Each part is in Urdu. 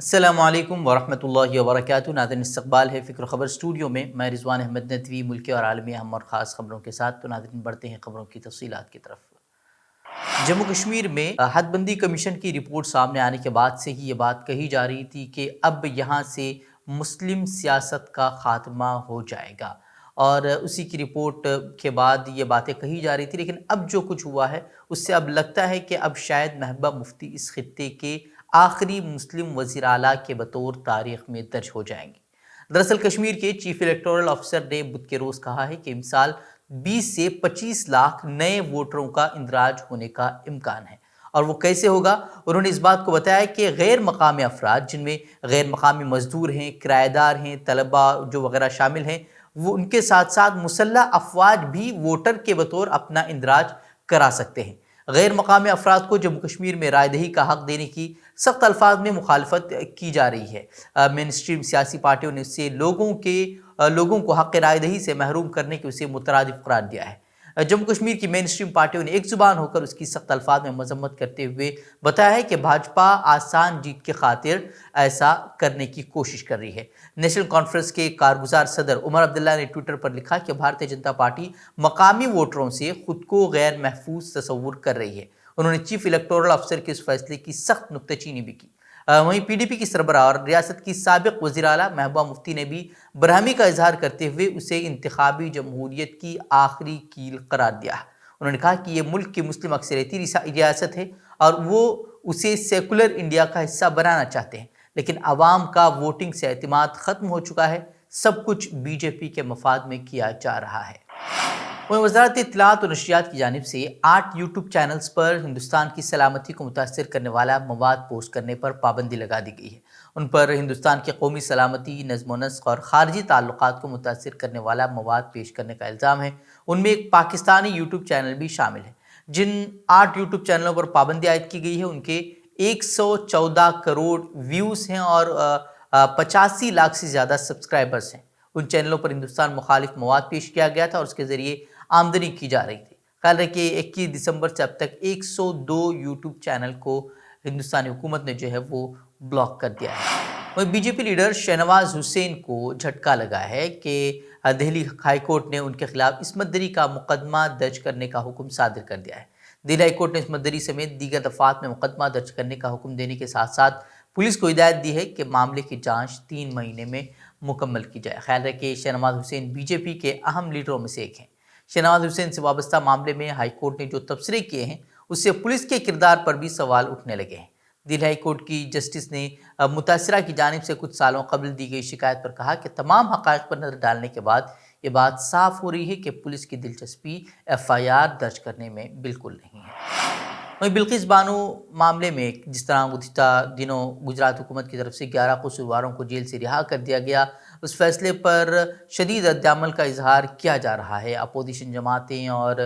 السلام علیکم ورحمۃ اللہ وبرکاتہ۔ ناظرین، استقبال ہے فکر و خبر اسٹوڈیو میں۔ میں رضوان احمد ندوی ملکی اور عالمی اہم اور خاص خبروں کے ساتھ۔ تو ناظرین، بڑھتے ہیں خبروں کی تفصیلات کی طرف۔ جموں کشمیر میں حد بندی کمیشن کی رپورٹ سامنے آنے کے بعد سے ہی یہ بات کہی جا رہی تھی کہ اب یہاں سے مسلم سیاست کا خاتمہ ہو جائے گا، اور اسی کی رپورٹ کے بعد یہ باتیں کہی جا رہی تھی۔ لیکن اب جو کچھ ہوا ہے اس سے اب لگتا ہے کہ اب شاید محبوبہ مفتی اس خطے کے آخری مسلم وزیر اعلیٰ کے بطور تاریخ میں درج ہو جائیں گے۔ دراصل کشمیر کے چیف الیکٹورل افسر نے بدھ کے روز کہا ہے کہ امسال 20 سے 25 لاکھ نئے ووٹروں کا اندراج ہونے کا امکان ہے۔ اور وہ کیسے ہوگا؟ انہوں نے اس بات کو بتایا کہ غیر مقامی افراد، جن میں غیر مقامی مزدور ہیں، کرایہ دار ہیں، طلباء جو وغیرہ شامل ہیں، وہ ان کے ساتھ ساتھ مسلح افواج بھی ووٹر کے بطور اپنا اندراج کرا سکتے ہیں۔ غیر مقامی افراد کو جموں کشمیر میں رائے دہی کا حق دینے کی سخت الفاظ میں مخالفت کی جا رہی ہے۔ مین اسٹریم سیاسی پارٹیوں نے اسے لوگوں کو حق رائے دہی سے محروم کرنے کے اسے مترادف قرار دیا ہے۔ جموں کشمیر کی مین اسٹریم پارٹیوں نے ایک زبان ہو کر اس کی سخت الفاظ میں مذمت کرتے ہوئے بتایا ہے کہ بھاجپا آسان جیت کی خاطر ایسا کرنے کی کوشش کر رہی ہے۔ نیشنل کانفرنس کے کارگزار صدر عمر عبداللہ نے ٹویٹر پر لکھا کہ بھارتیہ جنتا پارٹی مقامی ووٹروں سے خود کو غیر محفوظ تصور کر رہی ہے۔ انہوں نے چیف الیکٹورل افسر کے اس فیصلے کی سخت نکتہ چینی بھی کی۔ وہیں پی ڈی پی کی سربراہ اور ریاست کی سابق وزیر اعلیٰ محبوبہ مفتی نے بھی برہمی کا اظہار کرتے ہوئے اسے انتخابی جمہوریت کی آخری کیل قرار دیا ہے۔ انہوں نے کہا کہ یہ ملک کی مسلم اکثریتی ریاست ہے اور وہ اسے سیکولر انڈیا کا حصہ بنانا چاہتے ہیں، لیکن عوام کا ووٹنگ سے اعتماد ختم ہو چکا ہے۔ سب کچھ بی جے پی کے مفاد میں کیا جا رہا ہے۔ وہیں وزارت اطلاعات و نشریات کی جانب سے 8 یوٹیوب چینلز پر ہندوستان کی سلامتی کو متاثر کرنے والا مواد پوسٹ کرنے پر پابندی لگا دی گئی ہے۔ ان پر ہندوستان کی قومی سلامتی، نظم و نسق اور خارجی تعلقات کو متاثر کرنے والا مواد پیش کرنے کا الزام ہے۔ ان میں ایک پاکستانی یوٹیوب چینل بھی شامل ہے۔ جن 8 یوٹیوب چینلوں پر پابندی عائد کی گئی ہے ان کے 114 کروڑ ویوز ہیں اور 85 لاکھ سے زیادہ سبسکرائبرز ہیں۔ ان چینلوں پر ہندوستان مخالف مواد پیش کیا گیا تھا اور اس کے ذریعے آمدنی کی جا رہی تھی۔ خیال ہے کہ 21 دسمبر سے اب تک 102 یوٹیوب چینل کو ہندوستانی حکومت نے جو ہے وہ بلاک کر دیا ہے۔ وہیں B J P leader Shahnawaz Hussain کو جھٹکا لگا ہے کہ دہلی ہائی کورٹ نے ان کے خلاف عصمت دری کا مقدمہ درج کرنے کا حکم صادر کر دیا ہے۔ دہلی ہائی کورٹ نے عصمت دری سمیت دیگر دفعات میں مقدمہ درج کرنے کا حکم دینے کے ساتھ ساتھ پولیس کو ہدایت دی ہے کہ معاملے کی جانچ 3 مہینے میں مکمل کی جائے۔ خیال ہے کہ شہنواز حسین بی جے پی کے اہم لیڈروں میں سے ایک ہیں۔ شہنواز حسین سے وابستہ معاملے میں ہائی کورٹ نے جو تبصرے کیے ہیں اس سے پولیس کے کردار پر بھی سوال اٹھنے لگے ہیں۔ دہلی ہائی کورٹ کی جسٹس نے متاثرہ کی جانب سے کچھ سالوں قبل دی گئی شکایت پر کہا کہ تمام حقائق پر نظر ڈالنے کے بعد یہ بات صاف ہو رہی ہے کہ پولیس کی دلچسپی ایف آئی آر درج کرنے میں بالکل نہیں ہے۔ وہیں بلقیس بانو معاملے میں جس طرح گزشتہ دنوں گجرات حکومت کی طرف سے 11 قصورواروں کو جیل سے رہا کر دیا گیا، اس فیصلے پر شدید رد عمل کا اظہار کیا جا رہا ہے۔ اپوزیشن جماعتیں اور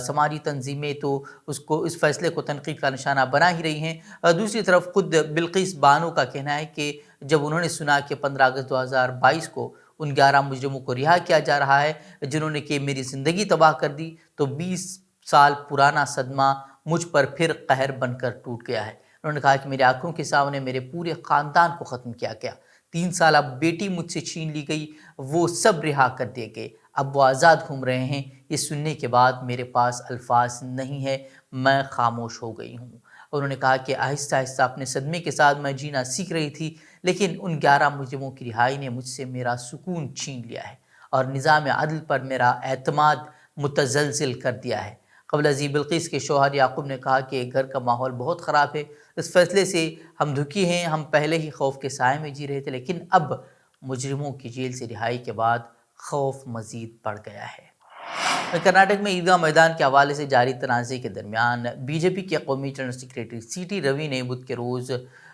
سماجی تنظیمیں تو اس فیصلے کو تنقید کا نشانہ بنا ہی رہی ہیں۔ دوسری طرف خود بلقیس بانو کا کہنا ہے کہ جب انہوں نے سنا کہ 15 اگست 2022 کو ان 11 مجرموں کو رہا کیا جا رہا ہے جنہوں نے کہ میری زندگی تباہ کر دی، تو 20 سال پرانا صدمہ مجھ پر پھر قہر بن کر ٹوٹ گیا ہے۔ انہوں نے کہا کہ میری آنکھوں کے سامنے میرے پورے خاندان کو ختم کیا گیا۔ 3 سالہ بیٹی مجھ سے چھین لی گئی، وہ سب رہا کر دیے گئے، اب وہ آزاد گھوم رہے ہیں۔ یہ سننے کے بعد میرے پاس الفاظ نہیں ہے، میں خاموش ہو گئی ہوں۔ انہوں نے کہا کہ آہستہ آہستہ اپنے صدمے کے ساتھ میں جینا سیکھ رہی تھی، لیکن ان 11 مجرموں کی رہائی نے مجھ سے میرا سکون چھین لیا ہے اور نظام عدل پر میرا اعتماد متزلزل کر دیا ہے۔ قبل ازیں بلقیس کے شوہر یعقوب نے کہا کہ گھر کا ماحول بہت خراب ہے، اس فیصلے سے ہم دکھی ہیں، ہم پہلے ہی خوف کے سائے میں جی رہے تھے، لیکن اب مجرموں کی جیل سے رہائی کے بعد خوف مزید بڑھ گیا ہے۔ کرناٹک میں عیدگاہ میدان کے حوالے سے جاری تنازع کے درمیان بی جے پی کے قومی جنرل سیکریٹری سی ٹی روی نے بدھ کے روز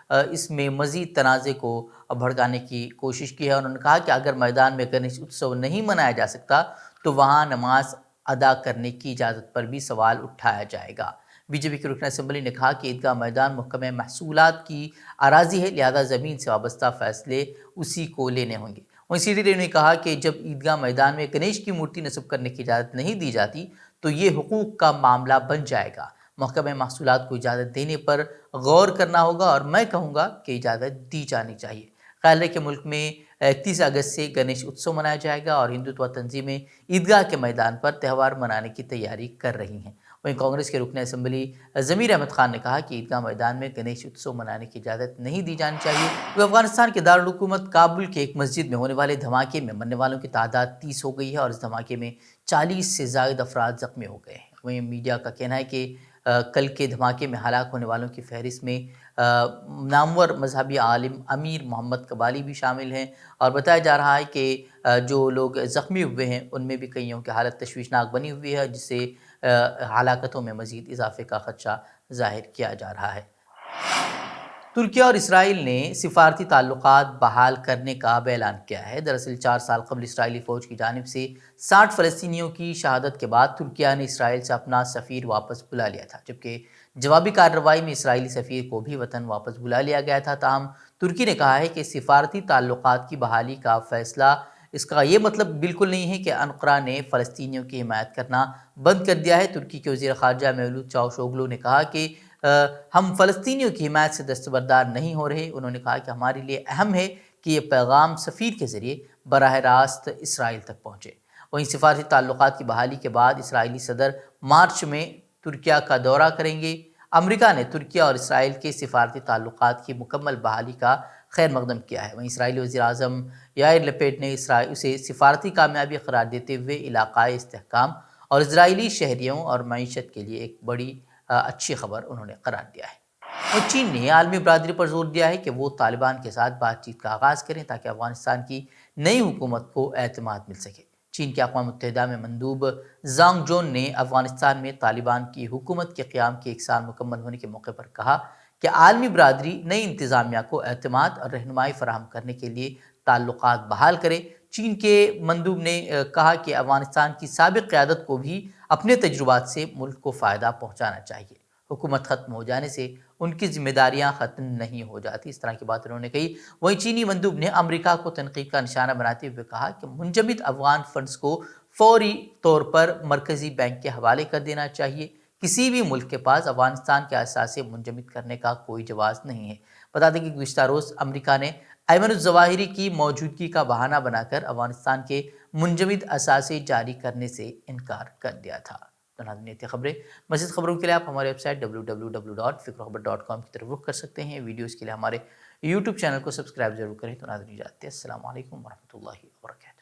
اس میں مزید تنازع کو بھڑکانے کی کوشش کی ہے۔ انہوں نے کہا کہ اگر میدان میں گنیش اتسو نہیں منایا جا سکتا تو وہاں نماز ادا کرنے کی اجازت پر بھی سوال اٹھایا جائے گا۔ بی جے پی کے رکن اسمبلی نے کہا کہ عیدگاہ میدان محکمہ محصولات کی اراضی ہے، لہذا زمین سے وابستہ فیصلے اسی کو لینے ہوں گے۔ وہیں سی ٹی ریو نے کہا کہ جب عیدگاہ میدان میں گنیش کی مورتی نصب کرنے کی اجازت نہیں دی جاتی تو یہ حقوق کا معاملہ بن جائے گا۔ محکمہ محصولات کو اجازت دینے پر غور کرنا ہوگا اور میں کہوں گا کہ اجازت دی جانی چاہیے۔ خیال ہے کہ ملک میں 31 اگست سے گنیش اتسو منایا جائے گا اور ہندوتوا تنظیمیں عیدگاہ کے میدان پر تہوار منانے کی تیاری کر رہی ہیں۔ وہیں کانگریس کے رکن اسمبلی ضمیر احمد خان نے کہا کہ عیدگاہ میدان میں گنیش اتسو منانے کی اجازت نہیں دی جانی چاہیے۔ وہ افغانستان کے دارالحکومت کابل کے ایک مسجد میں ہونے والے دھماکے میں مرنے والوں کی تعداد 30 ہو گئی ہے اور اس دھماکے میں 40 سے زائد افراد زخمی ہو گئے ہیں۔ وہیں میڈیا کا کہنا ہے کہ کل کے دھماکے میں ہلاک ہونے والوں کی فہرست میں نامور مذہبی عالم امیر محمد قبالی بھی شامل ہیں اور بتایا جا رہا ہے کہ جو لوگ زخمی ہوئے ہیں ان میں بھی کئیوں کی حالت تشویشناک بنی ہوئی ہے، جس سے ہلاکتوں میں مزید اضافے کا خدشہ ظاہر کیا جا رہا ہے۔ ترکی اور اسرائیل نے سفارتی تعلقات بحال کرنے کا اعلان کیا ہے۔ دراصل 4 سال قبل اسرائیلی فوج کی جانب سے 60 فلسطینیوں کی شہادت کے بعد ترکیہ نے اسرائیل سے اپنا سفیر واپس بلا لیا تھا، جبکہ جوابی کارروائی میں اسرائیلی سفیر کو بھی وطن واپس بلا لیا گیا تھا۔ تاہم ترکی نے کہا ہے کہ سفارتی تعلقات کی بحالی کا فیصلہ اس کا یہ مطلب بالکل نہیں ہے کہ انقرہ نے فلسطینیوں کی حمایت کرنا بند کر دیا ہے۔ ترکی کے وزیر خارجہ میولوت چاوشوگلو نے کہا کہ ہم فلسطینیوں کی حمایت سے دستبردار نہیں ہو رہے۔ انہوں نے کہا کہ ہمارے لیے اہم ہے کہ یہ پیغام سفیر کے ذریعے براہ راست اسرائیل تک پہنچے۔ وہیں سفارتی تعلقات کی بحالی کے بعد اسرائیلی صدر مارچ میں ترکیہ کا دورہ کریں گے۔ امریکہ نے ترکیہ اور اسرائیل کے سفارتی تعلقات کی مکمل بحالی کا خیر مقدم کیا ہے۔ وہیں اسرائیلی وزیر اعظم یائر لپیڈ نے اسے سفارتی کامیابی قرار دیتے ہوئے علاقائی استحکام اور اسرائیلی شہریوں اور معیشت کے لیے ایک بڑی اچھی خبر انہوں نے قرار دیا ہے۔ اور چین نے عالمی برادری پر زور دیا ہے کہ وہ طالبان کے ساتھ بات چیت کا آغاز کریں تاکہ افغانستان کی نئی حکومت کو اعتماد مل سکے۔ چین کے اقوام متحدہ میں مندوب زانگ جون نے افغانستان میں طالبان کی حکومت کے قیام کے 1 سال مکمل ہونے کے موقع پر کہا کہ عالمی برادری نئی انتظامیہ کو اعتماد اور رہنمائی فراہم کرنے کے لیے تعلقات بحال کرے۔ چین کے مندوب نے کہا کہ افغانستان کی سابق قیادت کو بھی اپنے تجربات سے ملک کو فائدہ پہنچانا چاہیے۔ حکومت ختم ہو جانے سے ان کی ذمہ داریاں ختم نہیں ہو جاتی، اس طرح کی بات انہوں نے کہی۔ وہیں چینی مندوب نے امریکہ کو تنقید کا نشانہ بناتے ہوئے کہا کہ منجمد افغان فنڈز کو فوری طور پر مرکزی بینک کے حوالے کر دینا چاہیے۔ کسی بھی ملک کے پاس افغانستان کے اثاثے منجمد کرنے کا کوئی جواز نہیں ہے۔ بتا دیں کہ گزشتہ روز امریکہ نے ایمن الظواہری کی موجودگی کا بہانہ بنا کر افغانستان کے منجمد اثاثے جاری کرنے سے انکار کر دیا تھا۔ تو ناظرین، یہ تھی خبریں۔ مزید خبروں کے لیے آپ ہمارے ویب سائٹ www.fikrokhabar.com کی طرف رخ کر سکتے ہیں۔ ویڈیوز کے لیے ہمارے یوٹیوب چینل کو سبسکرائب ضرور کریں۔ تو ناظرین، اجازت دیں۔ السلام علیکم ورحمۃ اللہ وبرکاتہ۔